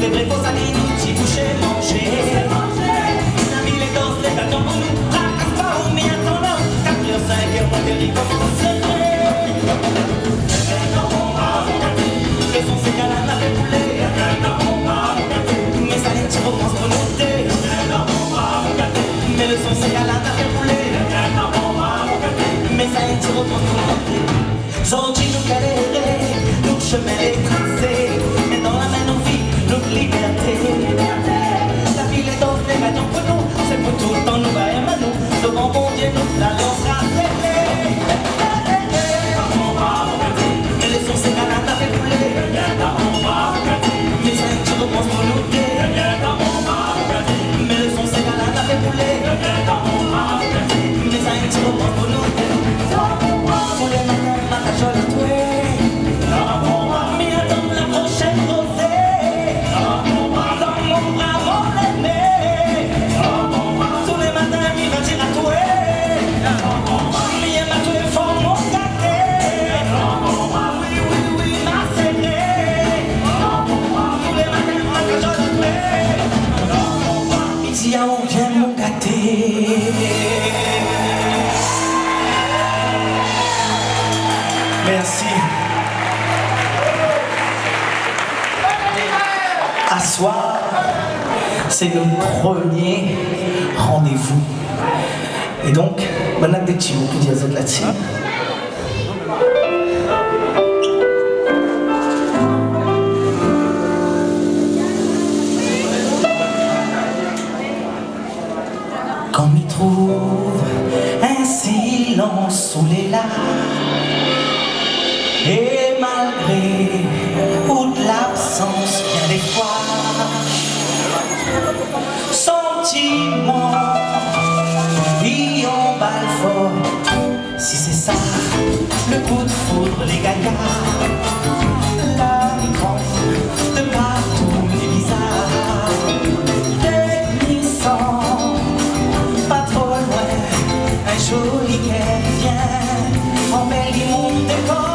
les vrais faux salines, petit boucher manger. La ville est dense, les attend pour nous, tracasse pas ou m'y attendant. 4h, 5h, mon terrible, comme c'est vrai. Que sont ces gars-là, n'a fait poulet. Mais ça les tire au pense pour noter. Mais le son, ces gars-là, n'a fait poulet. Mais ça les tire au pense pour noter. Aujourd'hui, nous galérer, nous chemin les tracés. Et dans la main, nos vies, notre liberté. La ville est dans les gagnants pour nous. C'est pour tout le temps, nous va aimer nous. Devant bon Dieu, nous allons se rassembler. Mais le son, ces gars-là, n'a fait poulet. Mais ça les tire au pense pour noter. Mais le son, ces gars-là, n'a fait poulet. Mais ça les tire au pense pour noter. Tous les matins, matin, je le mais attends la prochaine rosée. Dans mon bras, mon aimé. Tous les matins, il va dire à toi. Mais il m'a tué fort, mon gâté. Oui, oui, oui, ma serrée. Tous les matins, matin, je le tué. Il dit, ah, on vient mon gâté. Merci. À soir, c'est notre premier rendez-vous. Et donc, on a des petits mots pour dire ça là-dessus. Quand m'y trouve un silence sous les larmes. Et malgré toute l'absence, bien des fois, sentiment, y emballe fort. Si c'est ça, le coup de foudre, les gaillards, la grande de partout, les bizarres, des glissants, pas trop loin, un joli quai vient, embellit mon décor.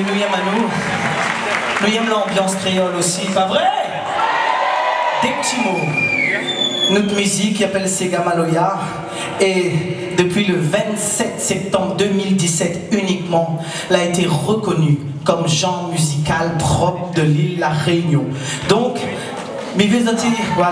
mais nous aimons à nous. Nous aimons l'ambiance créole aussi, pas vrai? Des petits mots. Notre musique qui appelle Sega Maloya. Et depuis le 27 septembre 2017 uniquement, elle a été reconnue comme genre musical propre de l'île La Réunion. Donc, mes vieux voilà.